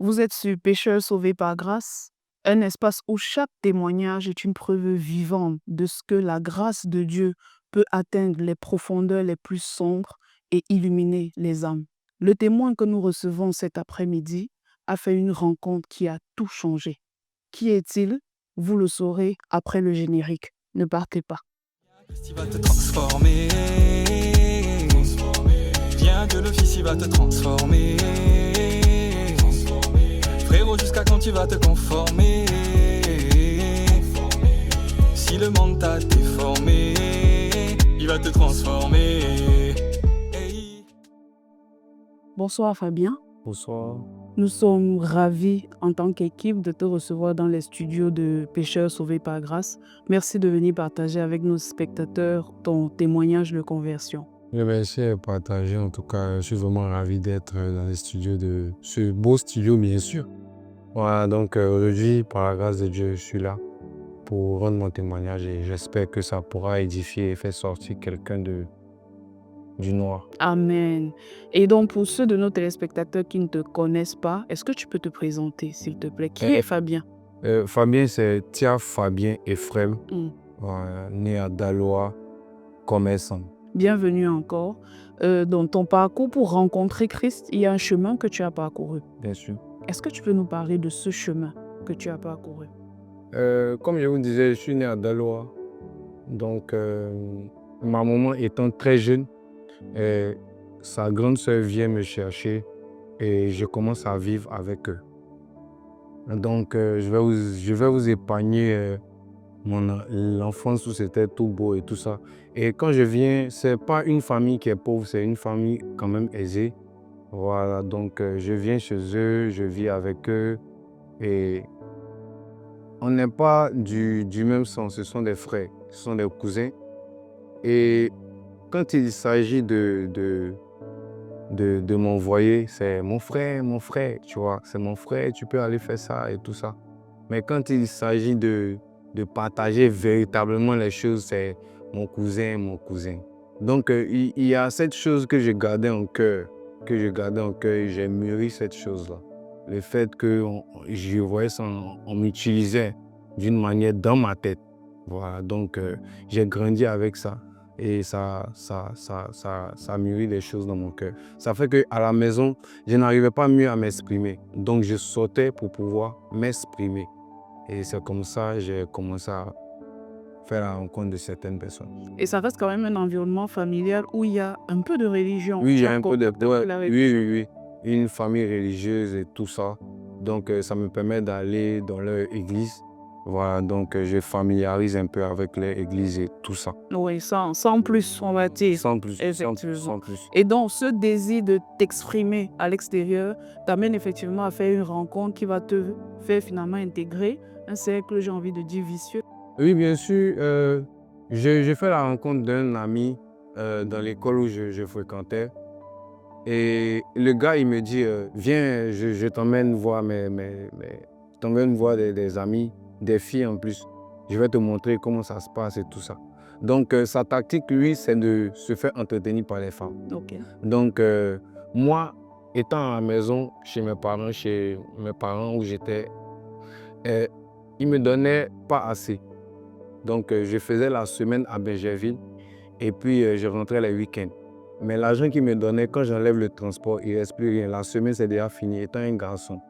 Vous êtes sur Pécheurs sauvés par grâce, un espace où chaque témoignage est une preuve vivante de ce que la grâce de Dieu peut atteindre les profondeurs les plus sombres et illuminer les âmes. Le témoin que nous recevons cet après-midi a fait une rencontre qui a tout changé. Qui est-il? Vous le saurez après le générique. Ne partez pas. Il va te transformer. Viens que le Fils il va te transformer. Frérot, jusqu'à quand tu vas te conformer? Si le monde t'a déformé, il va te transformer. Hey. Bonsoir Fabien. Bonsoir. Nous sommes ravis en tant qu'équipe de te recevoir dans les studios de Pécheurs sauvés par grâce. Merci de venir partager avec nos spectateurs ton témoignage de conversion. Merci à partager. En tout cas, je suis vraiment ravi d'être dans les studios de ce beau studio, bien sûr. Voilà, donc aujourd'hui, par la grâce de Dieu, je suis là pour rendre mon témoignage et j'espère que ça pourra édifier et faire sortir quelqu'un du noir. Amen. Et donc, pour ceux de nos téléspectateurs qui ne te connaissent pas, est-ce que tu peux te présenter, s'il te plaît? Qui est Fabien? Fabien, c'est Tia Fabien Ephrem, né à Daloa, commerçant. Bienvenue encore. Dans ton parcours pour rencontrer Christ, il y a un chemin que tu as parcouru. Bien sûr. Est-ce que tu peux nous parler de ce chemin que tu as parcouru? Comme je vous disais, je suis né à Daloa. Donc, ma maman étant très jeune, sa grande sœur vient me chercher et je commence à vivre avec eux. Donc, je vais vous épargner l'enfance où c'était tout beau et tout ça. Et quand je viens, c'est pas une famille qui est pauvre, c'est une famille quand même aisée. Voilà, donc je viens chez eux, je vis avec eux et on n'est pas du même sang, ce sont des frères, ce sont des cousins. Et quand il s'agit de m'envoyer, c'est mon frère, tu vois, c'est mon frère, tu peux aller faire ça et tout ça. Mais quand il s'agit de partager véritablement les choses, c'est mon cousin, mon cousin. Donc, il y a cette chose que je gardais en cœur, et j'ai mûri cette chose-là. Le fait que je voyais ça, on m'utilisait d'une manière dans ma tête. Voilà, donc j'ai grandi avec ça. Et ça mûrit des choses dans mon cœur. Ça fait qu'à la maison, je n'arrivais pas mieux à m'exprimer. Donc, je sortais pour pouvoir m'exprimer. Et c'est comme ça que j'ai commencé à faire la rencontre de certaines personnes. Et ça reste quand même un environnement familial où il y a un peu de religion. Oui, il y a un peu de... Ouais, Oui. Une famille religieuse et tout ça. Donc, ça me permet d'aller dans leur église. Voilà, donc je familiarise un peu avec les églises et tout ça. Oui, sans plus, on va dire. Sans plus, Effectivement. sans plus. Et donc, ce désir de t'exprimer à l'extérieur t'amène effectivement à faire une rencontre qui va te faire finalement intégrer un cercle, j'ai envie de dire, vicieux. Oui, bien sûr. J'ai fait la rencontre d'un ami dans l'école où je fréquentais. Et le gars, il me dit, viens, je t'emmène voir des amis, des filles en plus. Je vais te montrer comment ça se passe et tout ça. Donc, sa tactique, lui, c'est de se faire entretenir par les femmes. Ok. Donc, moi, étant à la maison, chez mes parents où j'étais, ils ne me donnaient pas assez. Donc, je faisais la semaine à Bergerville et puis je rentrais les week-ends. Mais l'argent qu'ils me donnaient, quand j'enlève le transport, il ne reste plus rien. La semaine, c'est déjà fini, étant un garçon.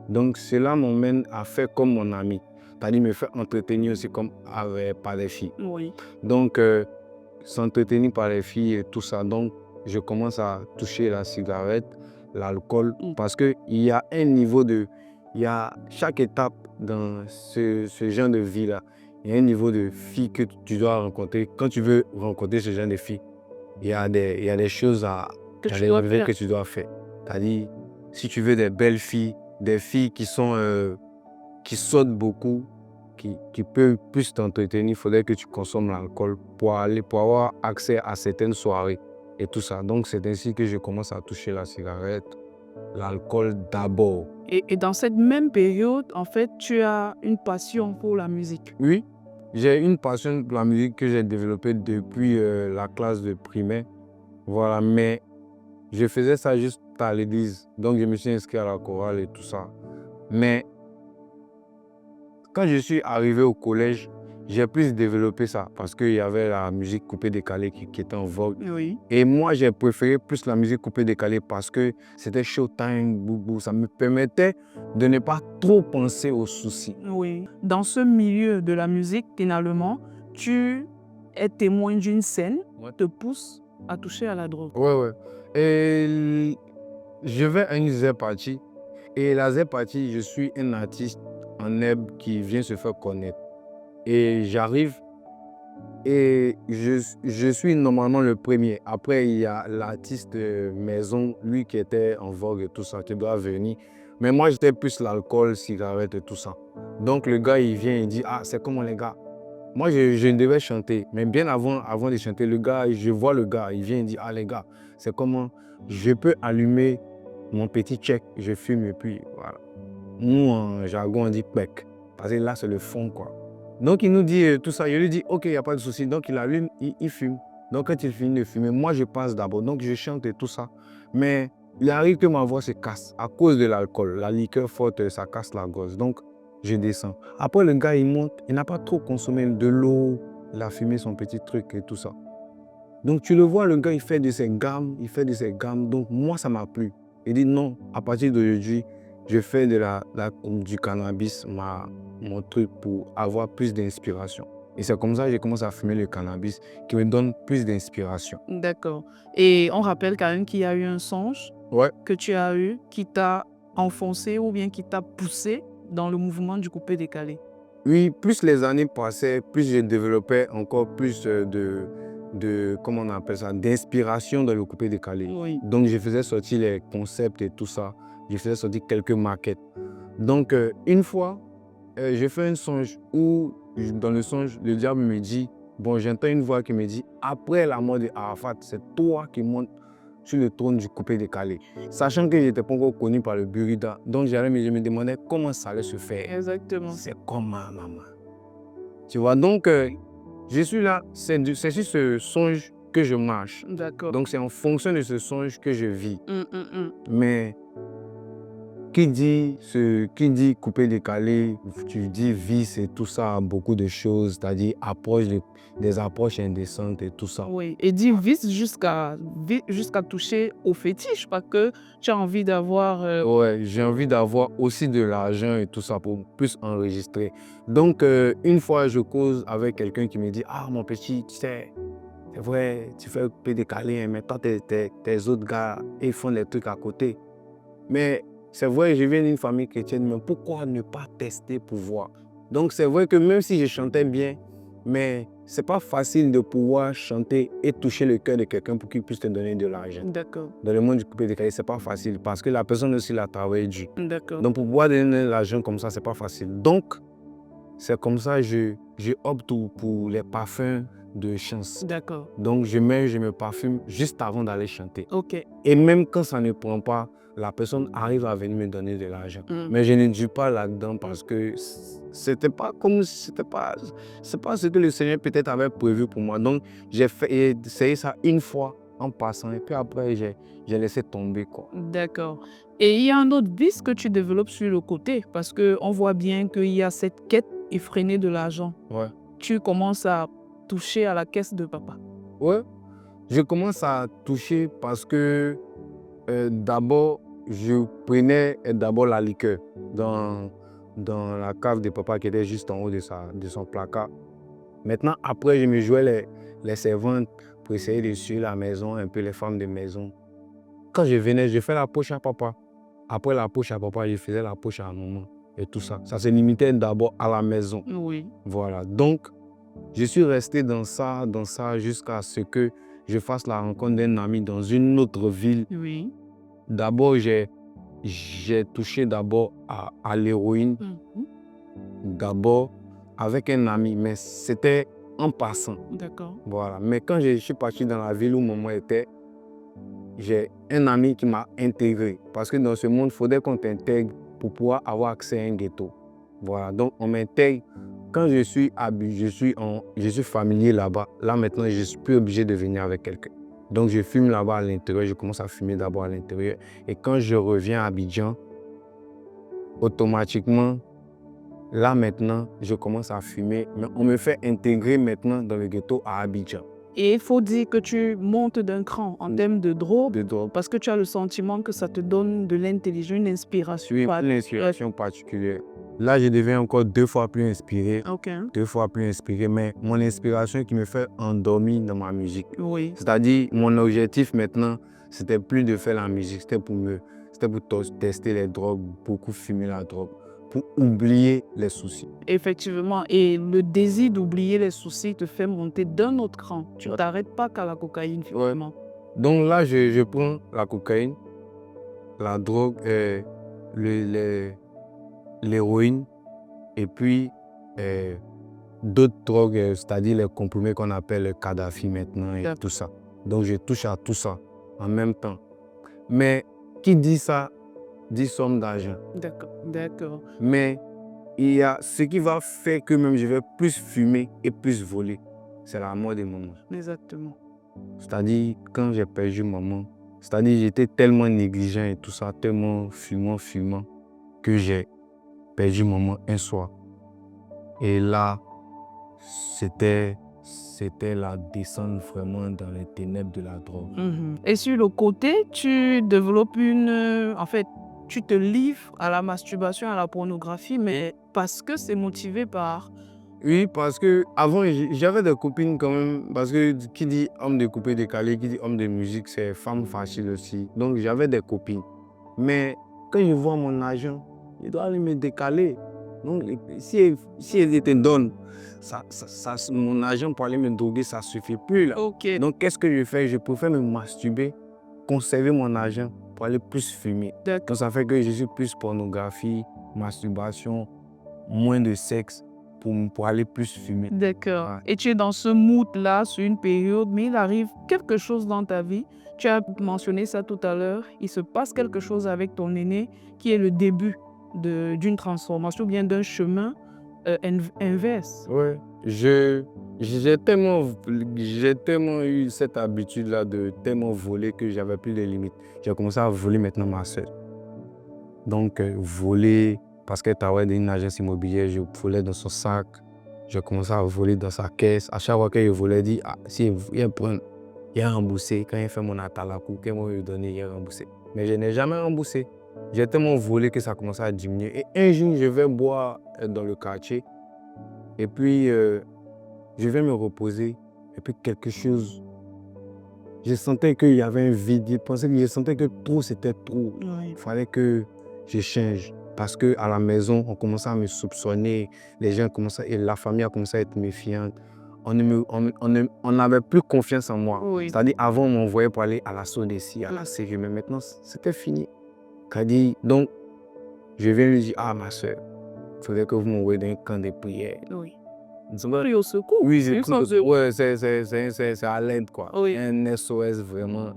Donc, cela m'emmène à faire comme mon ami. C'est-à-dire me faire entretenir aussi comme par les filles. Oui. Donc, s'entretenir par les filles et tout ça. Donc, je commence à toucher la cigarette, l'alcool, parce qu'il y a un niveau de... Il y a chaque étape dans ce genre de vie-là. Il y a un niveau de filles que tu dois rencontrer. Quand tu veux rencontrer ce genre de filles, il y a des choses que tu dois faire. C'est-à-dire, si tu veux des belles filles, des filles qui sortent beaucoup, qui peuvent plus t'entretenir, il faudrait que tu consommes l'alcool pour avoir accès à certaines soirées et tout ça. Donc, c'est ainsi que je commence à toucher la cigarette, l'alcool d'abord. Et dans cette même période, en fait, tu as une passion pour la musique. Oui, j'ai une passion pour la musique que j'ai développée depuis la classe de primaire. Voilà, mais je faisais ça juste à l'église. Donc, je me suis inscrit à la chorale et tout ça. Mais quand je suis arrivé au collège, j'ai plus développé ça parce qu'il y avait la musique coupée-décalée qui était en vogue. Oui. Et moi, j'ai préféré plus la musique coupée-décalée parce que c'était Showtime, Boubou. Ça me permettait de ne pas trop penser aux soucis. Oui. Dans ce milieu de la musique, finalement, tu es témoin d'une scène qui te pousse à toucher à la drogue. Ouais. Et je vais à une Z-Party. Et la Z-Party, je suis un artiste en herbe qui vient se faire connaître. Et j'arrive et je suis normalement le premier. Après, il y a l'artiste maison, lui qui était en vogue et tout ça, qui doit venir. Mais moi, j'étais plus l'alcool, cigarette et tout ça. Donc, le gars, il vient, il dit, ah, c'est comment les gars? Moi, je devais chanter. Mais bien avant de chanter, le gars, je vois le gars, il vient, il dit, ah, les gars, c'est comment je peux allumer mon petit check, je fume et puis voilà. Nous, en jargon, on dit pec. Parce que là, c'est le fond, quoi. Donc, il nous dit tout ça. Je lui dis, OK, il n'y a pas de souci. Donc, il allume, il fume. Donc, quand il finit de fumer, moi, je passe d'abord. Donc, je chante et tout ça. Mais il arrive que ma voix se casse à cause de l'alcool. La liqueur forte, ça casse la gorge. Donc, je descends. Après, le gars, il monte. Il n'a pas trop consommé de l'eau. Il a fumé son petit truc et tout ça. Donc, tu le vois, le gars, il fait de ses gammes. Donc, moi, ça m'a plu. Il dit, non, à partir d'aujourd'hui, je fais du cannabis, mon truc pour avoir plus d'inspiration. Et c'est comme ça que j'ai commencé à fumer le cannabis qui me donne plus d'inspiration. D'accord. Et on rappelle quand même qu'il y a eu un songe Ouais. que tu as eu qui t'a enfoncé ou bien qui t'a poussé dans le mouvement du coupé-décalé. Oui, plus les années passaient, plus je développais encore plus comment on appelle ça, d'inspiration dans le coupé-décalé. Oui. Donc, je faisais sortir les concepts et tout ça. Je faisais sortir quelques maquettes. Donc, une fois, j'ai fait un songe où, dans le songe, le diable me dit, bon, j'entends une voix qui me dit, après la mort d'Arafat, c'est toi qui montes sur le trône du coupé-décalé. Sachant que je n'étais pas encore connu par le Burida. Donc, je me demandais comment ça allait se faire. Exactement. C'est comment, maman? Tu vois, donc, je suis là, c'est sur ce songe que je marche. D'accord. Donc, c'est en fonction de ce songe que je vis. Mais qui dit coupé-décalé, tu dis vice et tout ça, beaucoup de choses, c'est-à-dire des approches indécentes et tout ça. Oui, et dit vice jusqu'à toucher au fétiche, parce que tu as envie d'avoir... Ouais, j'ai envie d'avoir aussi de l'argent et tout ça pour plus enregistrer. Donc, une fois, je cause avec quelqu'un qui me dit, ah, mon petit, tu sais, c'est vrai, tu fais coupé-décalé, hein, mais toi, tes autres gars, ils font des trucs à côté. Mais c'est vrai, je viens d'une famille chrétienne, mais pourquoi ne pas tester pour voir? Donc, c'est vrai que même si je chantais bien, mais c'est pas facile de pouvoir chanter et toucher le cœur de quelqu'un pour qu'il puisse te donner de l'argent. D'accord. Dans le monde du coupé-décalé, c'est pas facile parce que la personne aussi l'a travaillé dur. D'accord. Donc, pour pouvoir donner de l'argent comme ça, c'est pas facile. Donc, c'est comme ça que je opte pour les parfums de chance. D'accord. Donc, je me parfume juste avant d'aller chanter. Ok. Et même quand ça ne prend pas, la personne arrive à venir me donner de l'argent. Mais je ne dis pas là-dedans parce que c'est pas ce que le Seigneur peut-être avait prévu pour moi. Donc, j'ai essayé ça une fois en passant et puis après, j'ai laissé tomber, quoi. D'accord. Et il y a un autre vice que tu développes sur le côté parce qu'on voit bien qu'il y a cette quête effrénée de l'argent. Ouais. Tu commences à toucher à la caisse de papa. Ouais. Je commence à toucher parce que d'abord, je prenais d'abord la liqueur dans la cave de papa qui était juste en haut de son placard. Maintenant, après, je me jouais les servantes pour essayer de suivre la maison, un peu les femmes de maison. Quand je venais, je fais la poche à papa. Après la poche à papa, je faisais la poche à maman et tout ça. Ça se limitait d'abord à la maison. Oui. Voilà. Donc, je suis resté dans ça jusqu'à ce que je fasse la rencontre d'un ami dans une autre ville. Oui. D'abord, j'ai touché d'abord à l'héroïne. D'abord avec un ami, mais c'était en passant. D'accord. Voilà. Mais quand je suis parti dans la ville où maman était, j'ai un ami qui m'a intégré. Parce que dans ce monde, il faudrait qu'on t'intègre pour pouvoir avoir accès à un ghetto. Voilà. Donc, on m'intègre. Quand je suis familier là-bas, là maintenant, je ne suis plus obligé de venir avec quelqu'un. Donc, je fume là-bas à l'intérieur. Je commence à fumer d'abord à l'intérieur. Et quand je reviens à Abidjan, automatiquement, là maintenant, je commence à fumer. Mais on me fait intégrer maintenant dans le ghetto à Abidjan. Et il faut dire que tu montes d'un cran en termes de drogue De drogue. parce que tu as le sentiment que ça te donne de l'intelligence, une inspiration. Oui, une inspiration particulière. Là, je deviens encore 2 fois plus inspiré. Ok. 2 fois plus inspiré, mais mon inspiration qui me fait endormir dans ma musique. Oui. C'est-à-dire, mon objectif maintenant, c'était plus de faire la musique, c'était pour tester les drogues, beaucoup fumer la drogue, pour oublier les soucis. Effectivement. Et le désir d'oublier les soucis te fait monter d'un autre cran. Tu ne t'arrêtes pas qu'à la cocaïne, finalement. Donc là, je prends la cocaïne, la drogue, l'héroïne, et puis d'autres drogues, c'est-à-dire les comprimés qu'on appelle le Kadhafi maintenant et tout ça. Donc je touche à tout ça en même temps. Mais qui dit ça, dit somme d'argent. D'accord, d'accord. Mais il y a ce qui va faire que même je vais plus fumer et plus voler. C'est la mort de maman. Exactement. C'est-à-dire, quand j'ai perdu maman, c'est-à-dire j'étais tellement négligent et tout ça, tellement fumant, que j'ai perdu maman un soir. Et là, c'était la descente vraiment dans les ténèbres de la drogue. Et sur le côté, tu développes en fait, tu te livres à la masturbation, à la pornographie, mais parce que c'est motivé par... Oui, parce que avant j'avais des copines quand même, parce que qui dit homme de coupé décalé, qui dit homme de musique, c'est femme facile aussi. Donc j'avais des copines. Mais quand je vois mon argent, je dois aller me décaler. Donc si elles te donnent, mon argent pour aller me droguer, ça ne suffit plus là. Ok. Donc qu'est-ce que je fais? Je préfère me masturber, conserver mon argent pour aller plus fumer. Donc ça fait que je suis plus pornographie, masturbation, moins de sexe. Pour aller plus fumer. D'accord. Ouais. Et tu es dans ce mood-là sur une période, mais il arrive quelque chose dans ta vie. Tu as mentionné ça tout à l'heure. Il se passe quelque chose avec ton aîné qui est le début d'une transformation ou bien d'un chemin inverse. Ouais. J'ai tellement eu cette habitude-là de tellement voler que j'avais plus de limites. J'ai commencé à voler maintenant ma soeur. Donc, voler... Parce qu'elle travaillait dans une agence immobilière, je volais dans son sac. Je commençais à voler dans sa caisse. À chaque fois qu'elle volait, elle dit, si elle prend, il a remboursé. Quand il fait mon atalakou, qu'elle m'a donné, il a remboursé. Mais je n'ai jamais remboursé. J'ai tellement volé que ça commençait à diminuer. Et un jour, je vais boire dans le quartier. Et puis, je vais me reposer. Et puis, quelque chose... Je sentais qu'il y avait un vide. Je sentais que trop, c'était trop. Oui. Il fallait que je change. Parce qu'à la maison, on commençait à me soupçonner, les gens commençaient, et la famille a commencé à être méfiante. On n'avait plus confiance en moi. Oui. C'est-à-dire, avant, on m'envoyait pour aller à la SODECI, à la CG, mais maintenant, c'était fini. Donc, je viens lui dire, ma soeur, il faudrait que vous m'envoyiez dans un camp de prière. Oui. C'est au secours. Oui, c'est à l'aide, quoi. Oui. Un SOS, vraiment,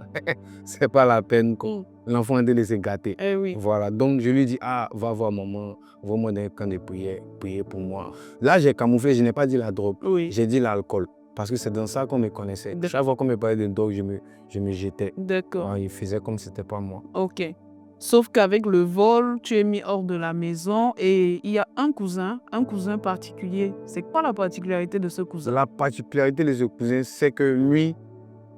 c'est pas la peine, quoi. L'enfant est de laisser gâter. Eh oui. Voilà, donc je lui dis, va voir maman, va-moi dans un camp de prière, prier pour moi. Là, j'ai camouflé, je n'ai pas dit la drogue, Oui. j'ai dit l'alcool. Parce que c'est dans ça qu'on me connaissait. Chaque fois qu'on me parlait de drogue, je me jetais. D'accord. Il faisait comme si ce n'était pas moi. Ok. Sauf qu'avec le vol, tu es mis hors de la maison et il y a un cousin particulier. C'est quoi la particularité de ce cousin? La particularité de ce cousin, c'est que lui,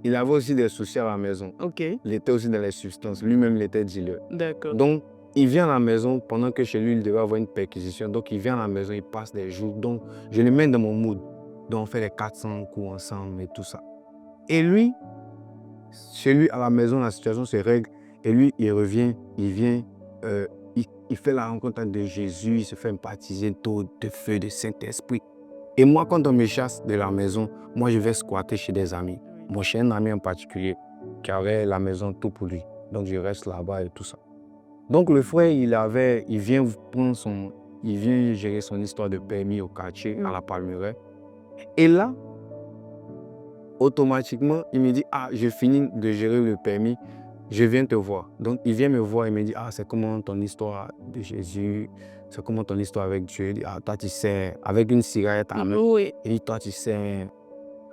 il avait aussi des soucis à la maison. Ok. Il était aussi dans les substances. Lui-même, il était dealer. D'accord. Donc, il vient à la maison pendant que chez lui, il devait avoir une perquisition. Donc, il vient à la maison, il passe des jours. Donc, je le mets dans mon mood. Donc, on fait les 400 coups ensemble et tout ça. Et lui, chez lui, à la maison, la situation se règle. Et lui, il revient, il vient, il fait la rencontre de Jésus, il se fait baptiser d'eau, de feu, de Saint-Esprit. Et moi, quand on me chasse de la maison, moi, je vais squatter chez des amis. Moi, j'ai un ami en particulier qui avait la maison tout pour lui. Donc, je reste là-bas et tout ça. Donc, le frère, il vient gérer son histoire de permis au quartier, à la Palmeraie. Et là, automatiquement, il me dit, je finis de gérer le permis, je viens te voir. Donc, il vient me voir et me dit, c'est comment ton histoire de Jésus, c'est comment ton histoire avec Dieu. Il dit, toi, tu sais, avec une cigarette à la main. Oui. Il dit, toi, tu sais,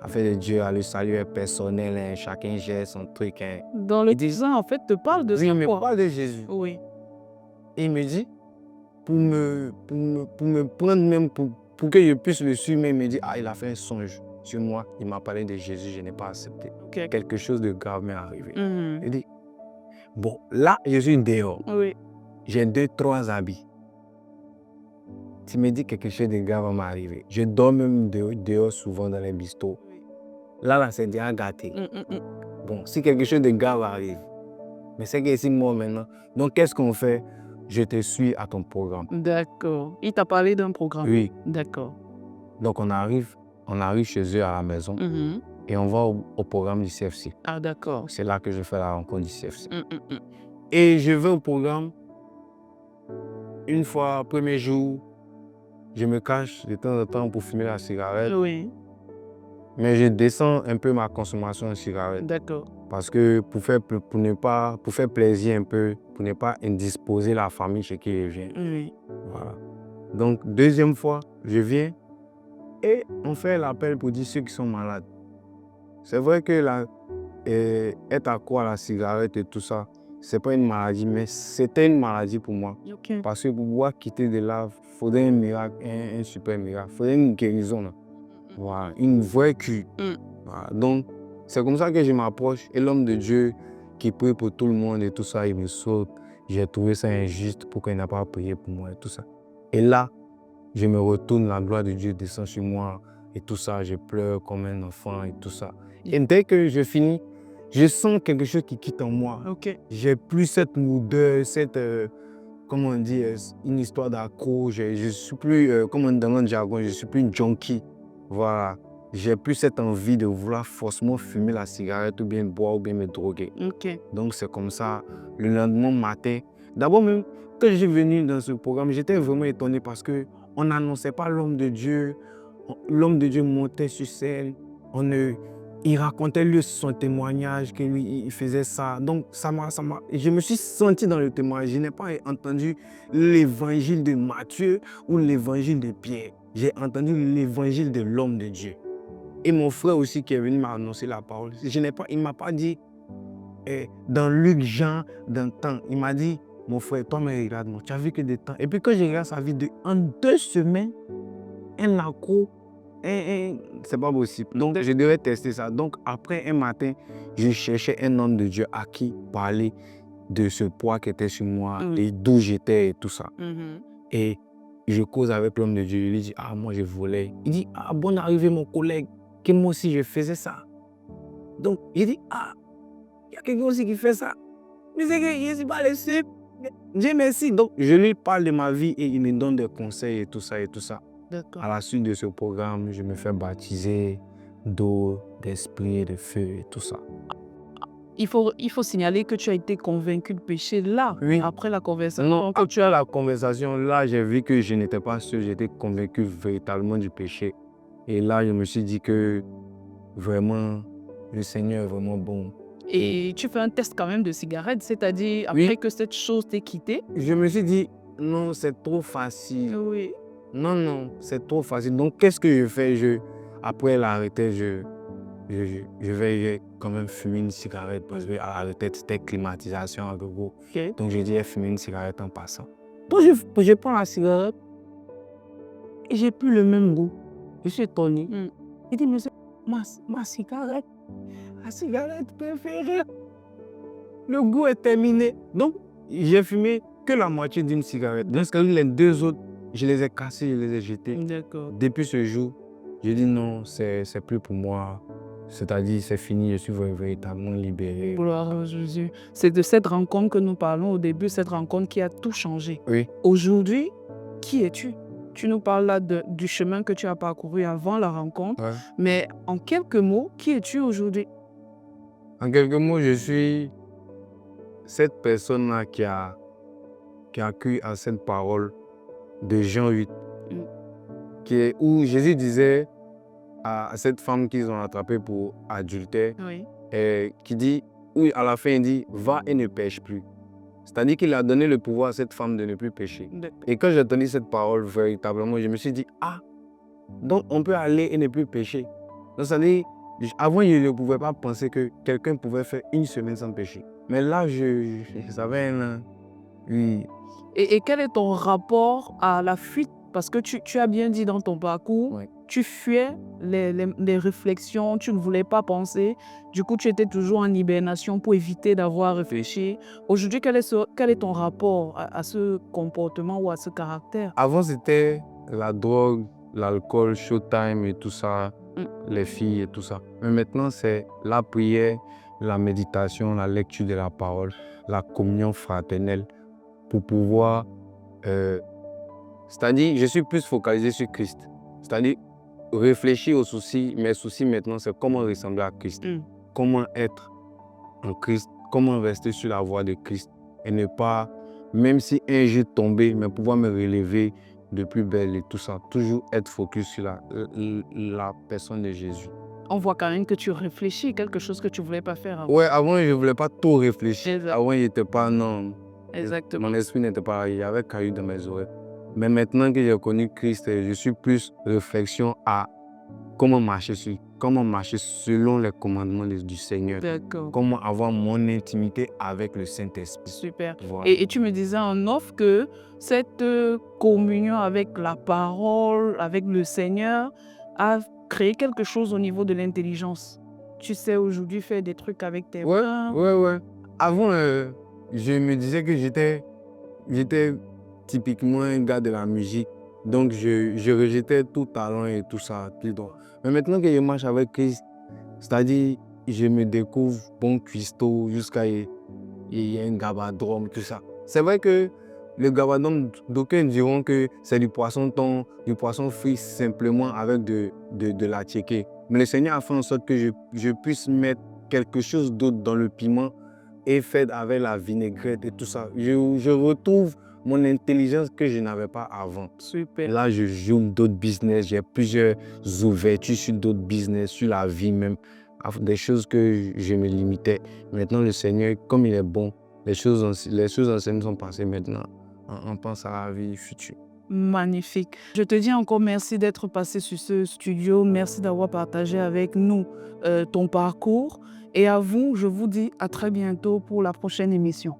affaire de Dieu, le salut est personnel, chacun gère son truc. Dans le disant, en fait, te parle de oui, ça. Il me parle de Jésus. Oui. Et il me dit, me prendre même pour que je puisse le suivre, mais il me dit, ah, il a fait un songe sur moi, il m'a parlé de Jésus, je n'ai pas accepté. Ok. Quelque chose de grave m'est arrivé. Mhm. Il dit, bon, là, je suis dehors, Oui. j'ai 2-3 habits. Tu me dis quelque chose de grave va m'arriver. Je dors même dehors souvent dans les bistrots. Là, c'est déjà gâté. Bon, si quelque chose de grave arrive, mais c'est que c'est moi maintenant. Donc, qu'est-ce qu'on fait? Je te suis à ton programme. D'accord. Il t'a parlé d'un programme? Oui. D'accord. Donc, on arrive chez eux à la maison Mhm. et on va au programme du CFC. Ah, d'accord. C'est là que je fais la rencontre du CFC. Mhm. Et je vais au programme. Une fois, premier jour, je me cache de temps en temps pour fumer la cigarette. Oui. Mais je descends un peu ma consommation de cigarette. D'accord. Parce que pour faire plaisir un peu, pour ne pas indisposer la famille chez qui je viens. Oui. Voilà. Donc, deuxième fois, je viens et on fait l'appel pour dire ceux qui sont malades. C'est vrai que être accro à la cigarette et tout ça, c'est pas une maladie, mais c'était une maladie pour moi. Ok. Parce que pour pouvoir quitter de là, il faudrait un miracle, un super miracle. Il faudrait une guérison. Là. Voilà, une vraie cure. Voilà. Donc, c'est comme ça que je m'approche. Et l'homme de Dieu qui prie pour tout le monde et tout ça, il me saute. J'ai trouvé ça injuste pour qu'il n'a pas prié pour moi et tout ça. Et là, je me retourne, la gloire de Dieu descend sur moi et tout ça. Je pleure comme un enfant et tout ça. Et dès que je finis, je sens quelque chose qui quitte en moi. Ok. J'ai plus cette lourdeur, comment on dit, une histoire d'accro. Je suis plus, comme dans notre jargon, je suis plus une junkie. Voilà. J'ai plus cette envie de vouloir forcément fumer la cigarette ou bien boire ou bien me droguer. Ok. Donc c'est comme ça, le lendemain matin. D'abord même, quand je suis venu dans ce programme, j'étais vraiment étonné parce qu'on n'annonçait pas l'homme de Dieu. L'homme de Dieu montait sur scène. Il racontait lui son témoignage, que lui, il faisait ça. Donc je me suis senti dans le témoignage. Je n'ai pas entendu l'évangile de Matthieu ou l'évangile de Pierre. J'ai entendu l'évangile de l'homme de Dieu. Et mon frère aussi qui est venu m'annoncer la parole, il ne m'a pas dit dans Luc, Jean, dans temps. Il m'a dit, mon frère, toi, mais regarde-moi, tu as vu que des temps. Et puis quand je regarde sa vie, en 2 semaines, un accro, c'est pas possible. Donc je devais tester ça. Donc après un matin, je cherchais un homme de Dieu à qui parler de ce poids qui était sur moi et d'où j'étais et tout ça. Et je cause avec l'homme de Dieu. Je lui dis, ah, moi je volais. Il dit, ah, bonne arrivée mon collègue, que moi aussi je faisais ça. Donc il dit, ah, il y a quelqu'un aussi qui fait ça. Mais c'est que je ne suis pas le seul. Dieu merci. Donc je lui parle de ma vie et il me donne des conseils et tout ça et tout ça. À la suite de ce programme, je me fais baptiser d'eau, d'esprit, de feu et tout ça. Il faut signaler que tu as été convaincu de péché là, Oui. après la conversation. Non, quand tu as la conversation, là, j'ai vu que je n'étais pas seul, j'étais convaincu véritablement du péché. Et là, je me suis dit que vraiment, le Seigneur est vraiment bon. Et tu fais un test quand même de cigarette, c'est-à-dire après que cette chose t'ait quitté. Je me suis dit, non, c'est trop facile. Oui. Non, c'est trop facile. Donc, qu'est-ce que je fais? Après l'arrêter, je vais quand même fumer une cigarette parce qu'à la retraite, c'était climatisation en gros. Okay. Donc, je dis, fumer une cigarette en passant. Donc, je prends la cigarette et j'ai plus le même goût. Je suis étonné. Il dit, mais c'est ma cigarette, la cigarette préférée. Le goût est terminé. Donc, j'ai fumé que la moitié d'une cigarette. Donc, les 2 autres, je les ai cassés, je les ai jetés. D'accord. Depuis ce jour, j'ai dit non, c'est plus pour moi. C'est-à-dire, c'est fini, je suis véritablement libéré. Gloire à Jésus. C'est de cette rencontre que nous parlons au début, cette rencontre qui a tout changé. Oui. Aujourd'hui, qui es-tu? Tu nous parles là du chemin que tu as parcouru avant la rencontre. Ouais. Mais en quelques mots, qui es-tu aujourd'hui? En quelques mots, je suis cette personne-là qui a cru à cette parole de Jean 8, où Jésus disait à cette femme qu'ils ont attrapée pour adultère, qui dit, oui, à la fin, il dit, va et ne pêche plus. C'est-à-dire qu'il a donné le pouvoir à cette femme de ne plus pécher. Et quand j'ai entendu cette parole véritablement, je me suis dit, ah, donc on peut aller et ne plus pécher. Donc c'est-à-dire, avant, je ne pouvais pas penser que quelqu'un pouvait faire 1 semaine sans pécher. Mais là, ça fait 1 an. Oui, Et quel est ton rapport à la fuite? Parce que tu as bien dit dans ton parcours, Ouais. tu fuis les réflexions, tu ne voulais pas penser. Du coup, tu étais toujours en hibernation pour éviter d'avoir réfléchi. Aujourd'hui, quel est ton rapport à ce comportement ou à ce caractère? Avant, c'était la drogue, l'alcool, showtime et tout ça, Mm. les filles et tout ça. Mais maintenant, c'est la prière, la méditation, la lecture de la parole, la communion fraternelle pour pouvoir... c'est-à-dire, je suis plus focalisé sur Christ. C'est-à-dire, réfléchir aux soucis. Mes soucis maintenant, c'est comment ressembler à Christ. Mm. Comment être en Christ, comment rester sur la voie de Christ et ne pas, même si un jour tombé, mais pouvoir me relever de plus belle et tout ça. Toujours être focus sur la personne de Jésus. On voit quand même que tu réfléchis, quelque chose que tu ne voulais pas faire avant. Ouais, avant, je ne voulais pas trop réfléchir. Exact. Avant, il n'était pas, non. Exactement. Mon esprit n'était pas là, il y avait caillou dans mes oreilles. Mais maintenant que j'ai connu Christ, je suis plus réflexion à comment marcher selon les commandements du Seigneur. D'accord. Comment avoir mon intimité avec le Saint-Esprit. Super. Voilà. Et tu me disais en off que cette communion avec la parole, avec le Seigneur, a créé quelque chose au niveau de l'intelligence. Tu sais aujourd'hui faire des trucs avec tes Ouais, mains. ouais. Avant, je me disais que j'étais typiquement un gars de la musique. Donc, je rejetais tout talent et tout ça. Mais maintenant que je marche avec Christ, c'est-à-dire, je me découvre bon cuistot jusqu'à il y a un gabadrum, tout ça. C'est vrai que le gabadrum, d'aucuns diront que c'est du poisson thon, du poisson frit simplement avec de la tchéké. Mais le Seigneur a fait en sorte que je puisse mettre quelque chose d'autre dans le piment et faire avec la vinaigrette et tout ça. Je retrouve mon intelligence que je n'avais pas avant. Super. Là, je joue d'autres business, j'ai plusieurs ouvertures sur d'autres business, sur la vie même, des choses que je me limitais. Maintenant, le Seigneur, comme il est bon, les choses anciennes sont passées maintenant. On pense à la vie future. Magnifique. Je te dis encore merci d'être passé sur ce studio. Merci d'avoir partagé avec nous ton parcours. Et à vous, je vous dis à très bientôt pour la prochaine émission.